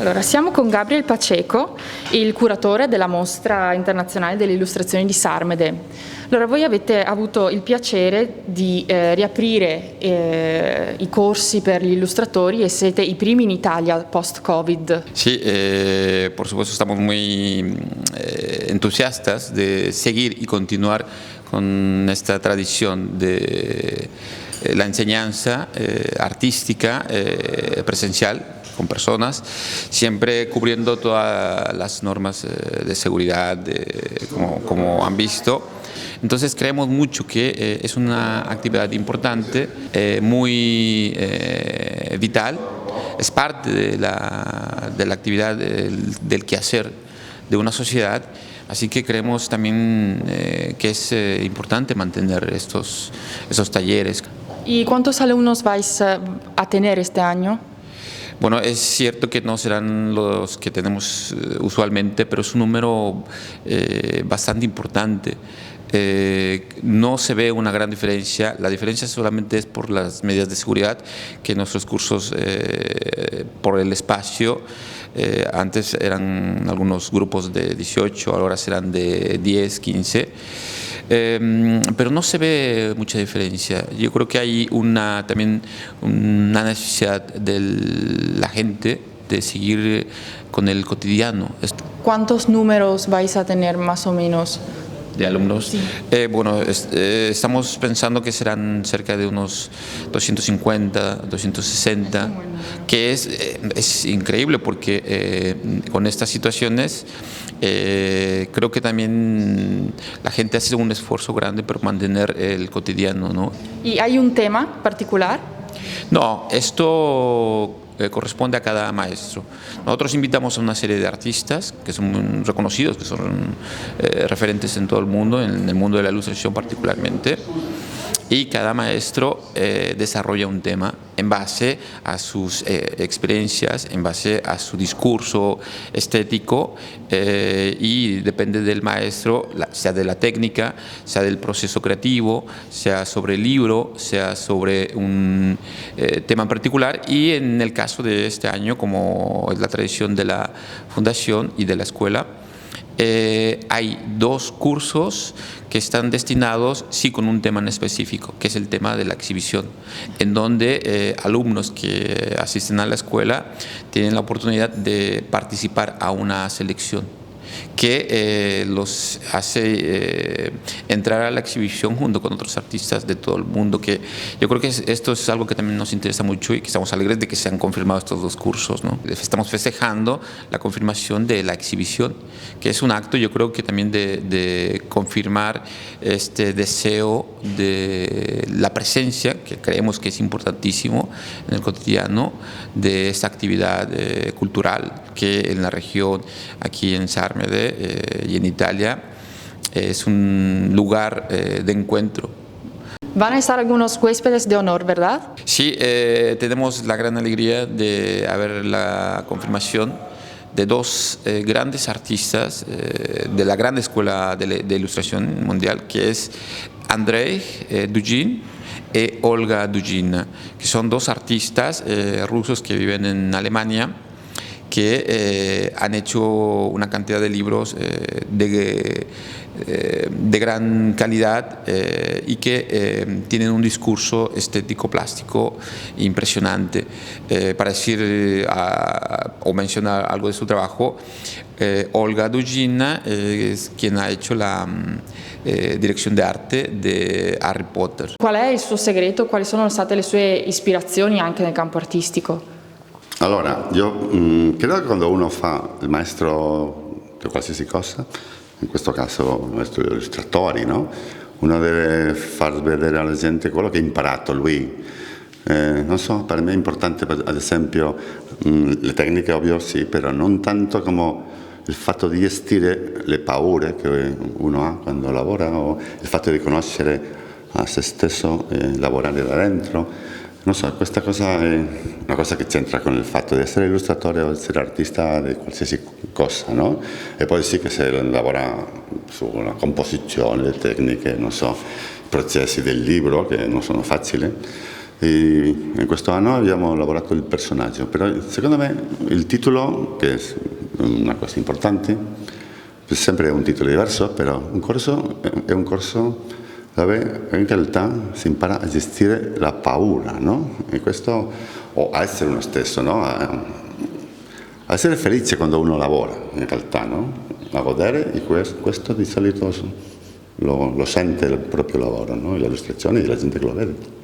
Allora, siamo con Gabriel Pacheco, il curatore della Mostra Internazionale delle Illustrazioni di Sarmede. Allora, voi avete avuto il piacere di riaprire i corsi per gli illustratori e siete i primi in Italia post-Covid. Sí, por supuesto estamos muy entusiastas de seguir y continuar con esta tradición de la enseñanza artística presencial con personas, siempre cubriendo todas las normas de seguridad, como han visto. Entonces creemos mucho que es una actividad importante, muy vital, es parte de la actividad del quehacer de una sociedad, así que creemos también que es importante mantener esos talleres. ¿Y cuántos alumnos vais a tener este año? Bueno, es cierto que no serán los que tenemos usualmente, pero es un número bastante importante. No se ve una gran diferencia, la diferencia solamente es por las medidas de seguridad, que nuestros cursos por el espacio, antes eran algunos grupos de 18, ahora serán de 10, 15. Pero no se ve mucha diferencia. Yo creo que hay también una necesidad de la gente de seguir con el cotidiano. ¿Cuántos números vais a tener más o menos? De alumnos. Sí. Bueno, estamos pensando que serán cerca de unos 250, 260, que es increíble porque con estas situaciones creo que también la gente hace un esfuerzo grande por mantener el cotidiano, ¿no? ¿Y hay un tema particular? No, esto corresponde a cada maestro. Nosotros invitamos a una serie de artistas que son reconocidos, que son referentes en todo el mundo, en el mundo de la ilustración particularmente, y cada maestro desarrolla un tema en base a sus experiencias, en base a su discurso estético y depende del maestro, sea de la técnica, sea del proceso creativo, sea sobre el libro, sea sobre un tema en particular. Y en el caso de este año, como es la tradición de la fundación y de la escuela, hay 2 cursos que están destinados sí con un tema en específico, que es el tema de la exhibición, en donde alumnos que asisten a la escuela tienen la oportunidad de participar a una selección que los hace entrar a la exhibición junto con otros artistas de todo el mundo, que yo creo que esto es algo que también nos interesa mucho y que estamos alegres de que se han confirmado estos 2 cursos, ¿no? Estamos festejando la confirmación de la exhibición, que es un acto yo creo que también de confirmar este deseo de la presencia, que creemos que es importantísimo en el cotidiano, de esta actividad cultural que en la región, aquí en Sarmede y en Italia, es un lugar de encuentro. Van a estar algunos huéspedes de honor, ¿verdad? Sí, tenemos la gran alegría de haber la confirmación de 2 grandes artistas de la gran escuela de ilustración mundial, que es Andrei Dugin y Olga Dugina, que son 2 artistas rusos que viven en Alemania, que han hecho una cantidad de libros de gran calidad y que tienen un discurso estético plástico impresionante. Para decir o mencionar algo de su trabajo, Olga Dugina es quien ha hecho la direzione d'arte di Harry Potter. Qual è il suo segreto? Quali sono state le sue ispirazioni anche nel campo artistico? Allora, io credo che quando uno fa il maestro di qualsiasi cosa, in questo caso il maestro di illustratori, no? Uno deve far vedere alla gente quello che ha imparato lui. Non so, per me è importante ad esempio le tecniche, ovvio sì, però non tanto come il fatto di gestire le paure che uno ha quando lavora, o il fatto di conoscere a se stesso e lavorare da dentro. Non so, questa cosa è una cosa che c'entra con il fatto di essere illustratore o essere artista di qualsiasi cosa, no? E poi sì che se lavora sulla composizione, le tecniche, non so, i processi del libro che non sono facili, E in questo anno abbiamo lavorato il personaggio, però secondo me il titolo, che è una cosa importante, sempre è un titolo diverso, però un corso è un corso dove in realtà si impara a gestire la paura, no? E questo, o a essere uno stesso, no? A essere felice quando uno lavora, in realtà, no? A godere, e questo di solito lo sente il proprio lavoro, no? E l'illustrazione e la gente che lo vede.